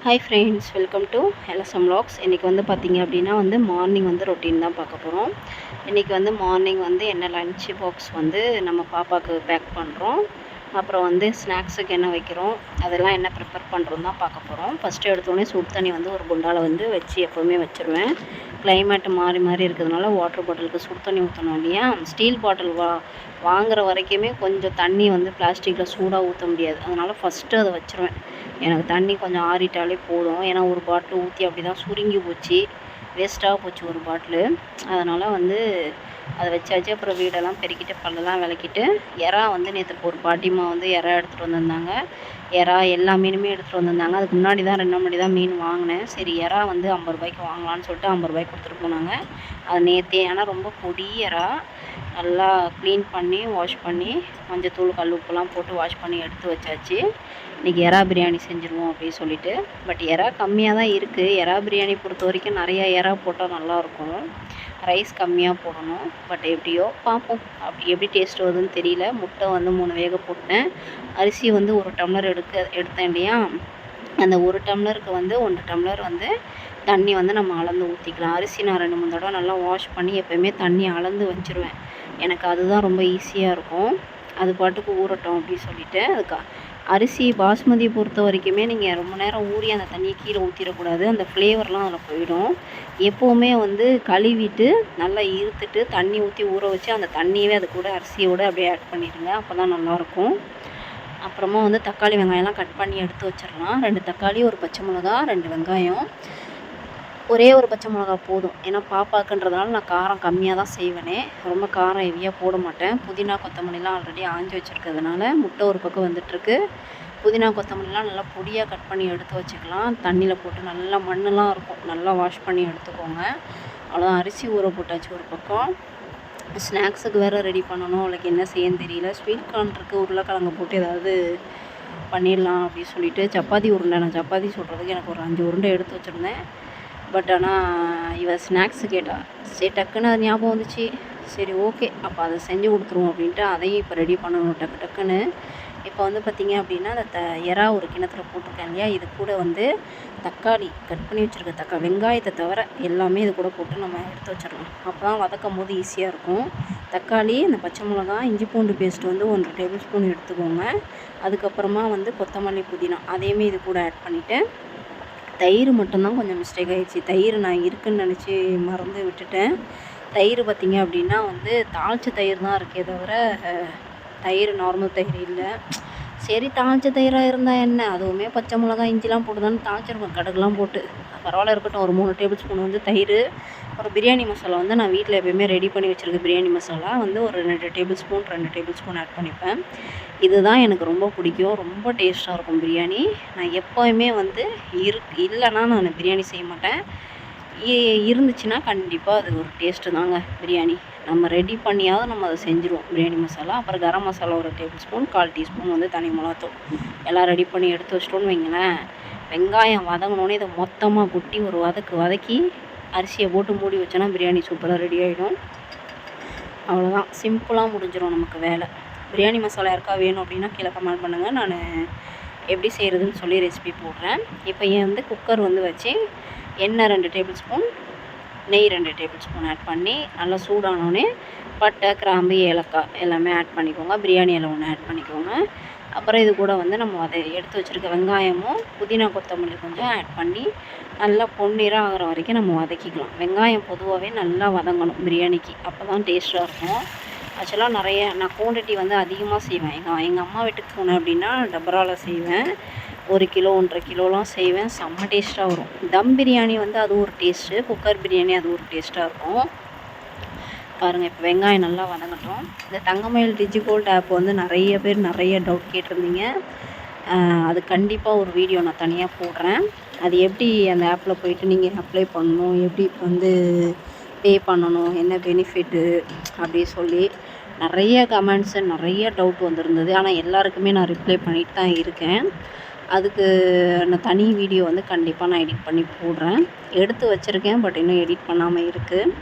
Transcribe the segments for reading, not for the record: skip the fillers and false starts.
Hi friends, welcome to LSM Vlogs. இன்றைக்கி வந்து பார்த்திங்க அப்படின்னா மார்னிங் ரொட்டீன் தான் பார்க்க போகிறோம். இன்றைக்கி மார்னிங் என்ன லன்ச் பாக்ஸ் நம்ம பாப்பாவுக்கு பேக் பண்ணுறோம். அப்புறம் ஸ்நாக்ஸுக்கு என்ன வைக்கிறோம், அதெல்லாம் என்ன ப்ரிப்பேர் பண்ணுறோம் தான் பார்க்க போகிறோம். ஃபஸ்ட்டு எடுத்தோடனே சுடு தண்ணி ஒரு குண்டாவில் வச்சு எப்போவுமே வச்சுருவேன். கிளைமேட் மாறி மாறி இருக்கிறதுனால வாட்டர் பாட்டிலுக்கு சுடு தண்ணி ஊற்றணும் இல்லையா. ஸ்டீல் பாட்டில் வாங்குகிற வரைக்குமே கொஞ்சம் தண்ணி பிளாஸ்டிக்கில் சூடாக ஊற்ற முடியாது. அதனால் ஃபஸ்ட்டு அதை வச்சுருவேன். எனக்கு தண்ணி கொஞ்சம் ஆறிட்டாலே போதும். ஏன்னா ஒரு பாட்டில் ஊற்றி அப்படி தான் சுருங்கி போச்சு, வேஸ்ட்டாக போச்சு ஒரு பாட்டிலு. அதனால் அதை வச்சாச்சு. அப்புறம் வீடெல்லாம் பெருக்கிட்டு பல்லெல்லாம் விளக்கிட்டு எறா நேற்று ஒரு பாட்டிமா எறா எடுத்துகிட்டு வந்திருந்தாங்க. எறா எல்லா மீனுமே எடுத்துகிட்டு வந்திருந்தாங்க. அதுக்கு முன்னாடி தான் 2 நாள் முன்னாடி தான் மீன் வாங்கினேன். சரி, எறா 50 ரூபாய்க்கு வாங்கலான்னு சொல்லிட்டு 50 ரூபாய்க்கு கொடுத்துட்டு போனாங்க. அது நேற்றே, ஆனால் ரொம்ப பொடி எறா. நல்லா க்ளீன் பண்ணி வாஷ் பண்ணி மஞ்சத்தூள் கல் உப்புலாம் போட்டு வாஷ் பண்ணி எடுத்து வச்சாச்சு. இன்றைக்கி எறா பிரியாணி செஞ்சுருவோம் அப்படின்னு சொல்லிட்டு. பட் எறா கம்மியாக தான் இருக்குது. எறா பிரியாணி பொறுத்த வரைக்கும் நிறையா எறா போட்டால் நல்லாயிருக்கும். ரைஸ் கம்மியாக போடணும். பட் எப்படியோ பார்ப்போம், அப்படி எப்படி டேஸ்ட் வருதுன்னு தெரியல. முட்டை 3 வேக போட்டேன். அரிசி 1 டம்ளர் எடுத்தேன் இல்லையா. அந்த 1 டம்ளருக்கு 1 டம்ளர் தண்ணி நம்ம அளந்து ஊற்றிக்கலாம். அரிசி நான் 2-3 தடவை நல்லா வாஷ் பண்ணி எப்போயுமே தண்ணி அளந்து வச்சுருவேன். எனக்கு அதுதான் ரொம்ப ஈஸியாக இருக்கும். அது பாட்டுக்கு ஊறட்டும் அப்படின்னு சொல்லிவிட்டு. அதுக்கு அரிசி பாஸ்மதியை பொறுத்த வரைக்குமே நீங்கள் ரொம்ப நேரம் ஊறி அந்த தண்ணியை கீழே ஊற்றிடக்கூடாது. அந்த ஃப்ளேவர்லாம் அதில் போயிடும். எப்போவுமே கழுவிட்டு நல்லா இருத்துட்டு தண்ணி ஊற்றி ஊற வச்சு அந்த தண்ணியவே அது கூட அரிசியோடு அப்படியே ஆட் பண்ணிடுங்க. அப்போ தான் நல்லாயிருக்கும். அப்புறமா தக்காளி வெங்காயம்லாம் கட் பண்ணி எடுத்து வச்சிடலாம். 2 தக்காளி, 1 பச்சை மிளகா, 2 வெங்காயம். ஒரே ஒரு பச்சை மிளகா போதும். ஏன்னா பாப்பாக்குன்றதுனால நான் காரம் கம்மியாக தான் செய்வேனே. ரொம்ப காரம் ஹெவியாக போட மாட்டேன். புதினா கொத்தமல்லிலாம் ஆல்ரெடி ஆஞ்சி வச்சுருக்கிறதுனால முட்டை ஒரு பக்கம் வந்துட்டுருக்கு. புதினா கொத்தமல்லிலாம் நல்லா பொடியாக கட் பண்ணி எடுத்து வச்சுக்கலாம். தண்ணியில் போட்டு நல்லா மண்ணெலாம் இருக்கும், நல்லா வாஷ் பண்ணி எடுத்துக்கோங்க. அவ்வளோதான். அரிசி ஊற போட்டாச்சு ஒரு பக்கம். ஸ்நாக்ஸுக்கு வேறு ரெடி பண்ணணும். அவளுக்கு என்ன செய்யன்னு தெரியல. ஸ்வீட் கார்ன் இருக்குது, உருளைக்கிழங்கு போட்டு ஏதாவது பண்ணிடலாம் அப்படின்னு சொல்லிட்டு. சப்பாத்தி உருண்டை, நான் சப்பாத்தி சுடுறதுக்கு எனக்கு ஒரு 5 உருண்டை எடுத்து வச்சுருந்தேன். பட் ஆனால் ஸ்நாக்ஸு கேட்டா. சரி, டக்குன்னு அது ஞாபகம் வந்துச்சு. சரி, ஓகே, அப்போ அதை செஞ்சு கொடுத்துருவோம் அப்படின்ட்டு அதையும் இப்போ ரெடி பண்ணணும் டக்குன்னு. இப்போ பார்த்திங்க அப்படின்னா அந்த எறா ஒரு கிணத்துல போட்டிருக்கேன் இல்லையா. இது கூட தக்காளி கட் பண்ணி வச்சுருக்க வெங்காயத்தை தவிர எல்லாமே இது கூட போட்டு நம்ம எடுத்து வச்சிடலாம். அப்போ தான் வதக்கும் போது ஈஸியாக இருக்கும். தக்காளி, இந்த பச்சை மிளகா, இஞ்சி பூண்டு பேஸ்ட் 1 டேபிள் ஸ்பூன் எடுத்துக்கோங்க. அதுக்கப்புறமா கொத்தமல்லி, புதினா அதையுமே இது கூட ஆட் பண்ணிவிட்டு. தயிர் மட்டும்தான் கொஞ்சம் மிஸ்டேக் ஆகிடுச்சு. தயிர் நான் இருக்குதுன்னு நினச்சி மறந்து விட்டுட்டேன். தயிர் பார்த்திங்க அப்படின்னா தாளித்த தயிர் தான் இருக்கே தவிர தயிர் நார்மல் தயிர் இல்லை. சரி, தாளித்த தயிராக இருந்தால் என்ன, அதுவுமே பச்சை மிளகா இஞ்சிலாம் போட்டு தானே தாளிச்சிருக்கோம், கடுகுலாம் போட்டு. பரவாயில்ல, இருக்கட்டும். ஒரு 3 டேபிள் ஸ்பூன் தயிர். ஒரு பிரியாணி மசாலா நான் வீட்டில் எப்போயுமே ரெடி பண்ணி வச்சுருக்கேன். பிரியாணி மசாலா ஒரு 2 டேபிள் ஸ்பூன் ஆட் பண்ணிப்பேன். இதுதான் எனக்கு ரொம்ப பிடிக்கும். ரொம்ப டேஸ்ட்டாக இருக்கும் பிரியாணி. நான் எப்போயுமே இல்லைன்னா நான் பிரியாணி செய்ய மாட்டேன். இருந்துச்சுன்னா கண்டிப்பாக அது ஒரு டேஸ்ட்டு தாங்க பிரியாணி. நம்ம ரெடி பண்ணியாவது நம்ம அதை செஞ்சுருவோம் பிரியாணி மசாலா. அப்புறம் garam masala 1 table spoon, 1/4 teaspoon தனி மிளகாத்தூள் எல்லாம் ரெடி பண்ணி எடுத்து வச்சிட்டோன்னு வைங்களேன். வெங்காயம் வதங்கினோடனே இதை மொத்தமாக கொட்டி ஒரு வதக்கி அரிசியை போட்டு மூடி வச்சோன்னா பிரியாணி சூப்பராக ரெடி ஆகிடும். அவ்வளோதான், சிம்பிளாக முடிஞ்சிடும் நமக்கு வேலை. பிரியாணி மசாலா யாருக்கா வேணும் அப்படின்னா கீழே கமெண்ட் பண்ணுங்கள். நான் எப்படி செய்கிறதுன்னு சொல்லி ரெசிபி போடுறேன். இப்போ குக்கர் வச்சு எண்ணெய் 2 டேபிள் ஸ்பூன், நெய் 2 டேபிள் ஸ்பூன் ஆட் பண்ணி நல்லா சூடானோடனே பட்டை, கிராம்பு, ஏலக்காய் எல்லாமே ஆட் பண்ணிக்கோங்க. பிரியாணி இலை 1 ஆட் பண்ணிக்கோங்க. அப்புறம் இது கூட நம்ம அதை எடுத்து வச்சுருக்க வெங்காயமும் புதினா கொத்தமல்லி கொஞ்சம் ஆட் பண்ணி நல்லா பொன்னிறம் ஆகிற வரைக்கும் நம்ம வதக்கிக்கலாம். வெங்காயம் பொதுவாகவே நல்லா வதங்கணும் பிரியாணிக்கு, அப்போ தான் டேஸ்ட்டாக இருக்கும். ஆக்சுவலாக நான் குவான்டிட்டி அதிகமாக செய்வேன். எங்கள் அம்மா வீட்டுக்கு போனேன் அப்படின்னா டபராவில் செய்வேன். 1 கிலோ 1.5 கிலோலாம் செய்வேன். செம்ம டேஸ்ட்டாக வரும். தம் பிரியாணி அது ஒரு டேஸ்ட்டு. குக்கர் பிரியாணி அது ஒரு டேஸ்ட்டாக இருக்கும். பாருங்கள், இப்போ வெங்காயம் நல்லா வதங்கட்டும். இந்த தங்கமயில் டிஜிகோல்ட் ஆப் நிறைய பேர் நிறைய டவுட் கேட்டிருந்தீங்க. அது கண்டிப்பாக ஒரு வீடியோ நான் தனியாக போடுறேன். அது எப்படி அந்த ஆப்பில் போய்ட்டு நீங்கள் அப்ளை பண்ணணும், எப்படி பே பண்ணணும், என்ன பெனிஃபிட்டு அப்படி சொல்லி நிறைய கமெண்ட்ஸு, நிறைய டவுட் வந்திருந்தது. ஆனால் எல்லாருக்குமே நான் ரிப்ளை பண்ணிட்டு தான் இருக்கேன். அதுக்கு நான் தனி வீடியோ கண்டிப்பாக நான் எடிட் பண்ணி போடுறேன். எடுத்து வச்சுருக்கேன், பட் இன்னும் எடிட் பண்ணாமல் இருக்குது.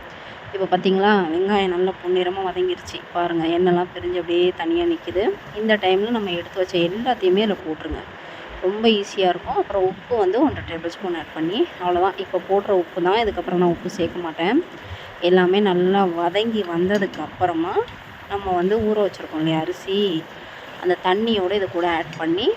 இப்போ பார்த்திங்களா, வெங்காயம் நல்லா பொன்னிறமாக வதங்கிருச்சு. பாருங்கள், எண்ணெய்லாம் பிரிஞ்சு அப்படியே தனியாக நிற்கிது. இந்த டைமில் நம்ம எடுத்து வச்ச எல்லாத்தையுமே அதில் போட்டுருங்க. ரொம்ப ஈஸியாக இருக்கும். அப்புறம் உப்பு வந்து 1 டேபிள் ஸ்பூன் ஆட் பண்ணி அவ்வளோதான். இப்போ போடுற உப்பு தான், இதுக்கப்புறம் நான் உப்பு சேர்க்க மாட்டேன். எல்லாமே நல்லா வதங்கி வந்ததுக்கு அப்புறமா நம்ம வந்து ஊற வச்சுருக்கோம் இல்லையா அரிசி, அந்த தண்ணியோடு இது கூட ஆட் பண்ணி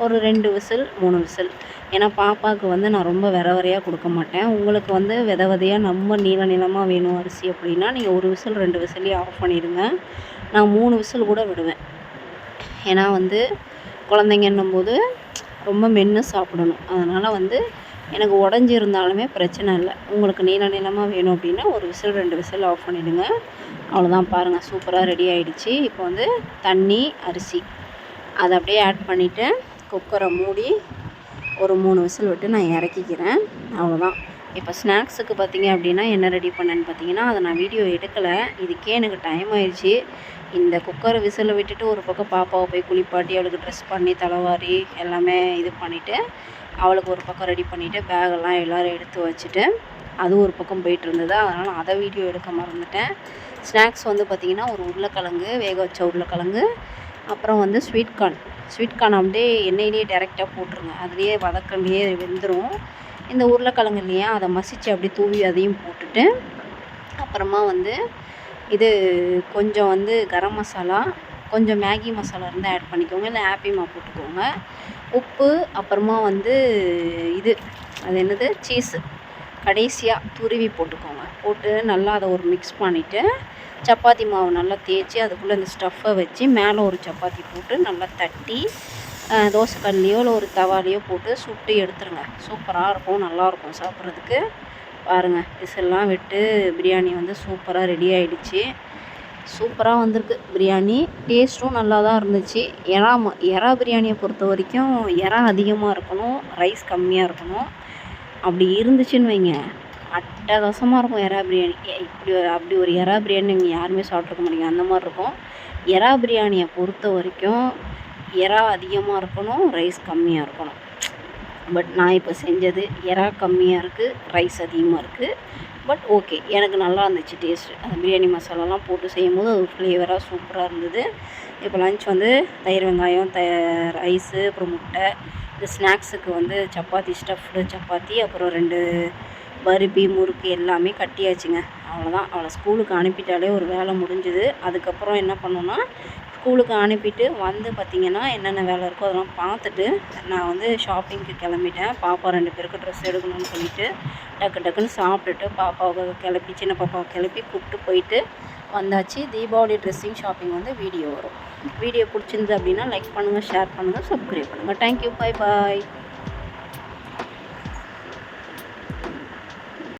ஒரு 2 விசில் 3 விசில். ஏன்னா பாப்பாவுக்கு வந்து நான் ரொம்ப விரையாக கொடுக்க மாட்டேன். உங்களுக்கு வந்து விதையாக ரொம்ப நீளமாக வேணும் அரிசி அப்படின்னா நீங்கள் 1 விசில் 2 விசிலே ஆஃப் பண்ணிடுங்க. நான் 3 விசில் கூட விடுவேன். ஏன்னா வந்து குழந்தைங்கன்னும் போது ரொம்ப மென்று சாப்பிடணும். அதனால் வந்து எனக்கு உடஞ்சி இருந்தாலுமே பிரச்சனை இல்லை. உங்களுக்கு நீளமாக வேணும் அப்படின்னா 1 விசில் 2 விசில் ஆஃப் பண்ணிவிடுங்க. அவ்வளோதான். பாருங்கள், சூப்பராக ரெடி ஆகிடுச்சு. இப்போ வந்து தண்ணி, அரிசி அதை அப்படியே ஆட் பண்ணிவிட்டு குக்கரை மூடி ஒரு 3 விசில் விட்டு நான் இறக்கிக்கிறேன். அவ்வளோதான். இப்போ ஸ்நாக்ஸுக்கு பார்த்திங்க அப்படின்னா என்ன ரெடி பண்ணேன்னு பார்த்தீங்கன்னா, அதை நான் வீடியோ எடுக்கலை. இதுக்கே எனக்கு டைம் ஆயிடுச்சு. இந்த குக்கரை விசிலை விட்டுட்டு ஒரு பக்கம் பாப்பாவை போய் குளிப்பாட்டி அவளுக்கு ட்ரெஸ் பண்ணி தலைவாரி எல்லாமே இது பண்ணிவிட்டு அவளுக்கு ஒரு பக்கம் ரெடி பண்ணிவிட்டு பேகெல்லாம் எல்லோரும் எடுத்து வச்சுட்டு அது ஒரு பக்கம் போயிட்டு இருந்தது. அதனால் அதை வீடியோ எடுக்க மறந்துட்டேன். ஸ்நாக்ஸ் வந்து பார்த்திங்கன்னா ஒரு உருளைக்கிழங்கு, வேக வச்ச உருளைக்கிழங்கு, அப்புறம் வந்து ஸ்வீட் கார்ன் அப்படியே எண்ணெயிலேயே டைரெக்டாக போட்டுருங்க. அதுலேயே வதக்கலையே வெந்துடும். இந்த உருளைக்கிழங்கு இல்லையா, அதை மசித்து அப்படியே தூவி அதையும் போட்டுட்டு அப்புறமா வந்து இது கொஞ்சம் வந்து கரம் மசாலா, கொஞ்சம் மேகி மசாலா இருந்தால் ஆட் பண்ணிக்கோங்க, இல்லை ஆப்பிமா போட்டுக்கோங்க. உப்பு, அப்புறமா வந்து இது அது என்னது சீஸு கடைசியாக துருவி போட்டுக்கோங்க. போட்டு நல்லா அதை ஒரு மிக்ஸ் பண்ணிவிட்டு சப்பாத்தி மாவு நல்லா தேய்ச்சி அதுக்குள்ளே இந்த ஸ்டஃப்பை வச்சு மேலே ஒரு சப்பாத்தி போட்டு நல்லா தட்டி தோசைக்கல்லையோ இல்லை ஒரு தவாலையோ போட்டு சுட்டு எடுத்துருங்க. சூப்பராக இருக்கும், நல்லாயிருக்கும் சாப்பிட்றதுக்கு. பாருங்கள், விசில்லாம் விட்டு பிரியாணி வந்து சூப்பராக ரெடி ஆகிடுச்சு. சூப்பராக வந்திருக்கு பிரியாணி. டேஸ்ட்டும் நல்லா தான் இருந்துச்சு. எறா பிரியாணியை பொறுத்த வரைக்கும் எறா அதிகமாக இருக்கணும், ரைஸ் கம்மியாக இருக்கணும். அப்படி இருந்துச்சுன்னு வைங்க, அட்டகாசமாக இருக்கும் எறா பிரியாணி. அப்படி ஒரு எறா பிரியாணி நீங்கள் யாருமே சாப்பிட்ருக்க மாட்டீங்க, அந்த மாதிரி இருக்கும். எறா பிரியாணியை பொறுத்த வரைக்கும் எறா அதிகமாக இருக்கணும், ரைஸ் கம்மியாக இருக்கணும். பட் நான் இப்போ செஞ்சது எறா கம்மியாக இருக்குது, ரைஸ் அதிகமாக இருக்குது. பட் ஓகே, எனக்கு நல்லா இருந்துச்சு டேஸ்ட்டு. அந்த பிரியாணி மசாலாலாம் போட்டு செய்யும்போது அது ஃப்ளேவராக சூப்பராக இருந்தது. இப்போ லன்ச் வந்து தயிர் வெங்காயம், ரைஸு, அப்புறம் முட்டை. இந்த ஸ்நாக்ஸுக்கு வந்து சப்பாத்தி, ஸ்டஃப்டு சப்பாத்தி, அப்புறம் 2 பருப்பி, முறுக்கு எல்லாமே கட்டியாச்சுங்க. அவ்வளோதான். அவளை ஸ்கூலுக்கு அனுப்பிட்டாலே ஒரு வேலை முடிஞ்சுது. அதுக்கப்புறம் என்ன பண்ணோன்னா, ஸ்கூலுக்கு அனுப்பிட்டு வந்து பார்த்திங்கன்னா என்னென்ன வேலை இருக்கோ அதெல்லாம் பார்த்துட்டு நான் வந்து ஷாப்பிங்க்கு கிளம்பிட்டேன். பாப்பா 2 பேருக்கு ட்ரெஸ் எடுக்கணும்னு சொல்லிவிட்டு டக்குன்னு சாப்பிட்டுட்டு சின்ன பாப்பாவை கிளப்பி கூப்பிட்டு போயிட்டு வந்தாச்சு. தீபாவளி ட்ரெஸ்ஸிங் ஷாப்பிங் வந்து வீடியோ வரும். வீடியோ பிடிச்சிருந்து அப்படின்னா லைக் பண்ணுங்கள், ஷேர் பண்ணுங்கள், சப்ஸ்கிரைப் பண்ணுங்கள். Thank you, bye bye.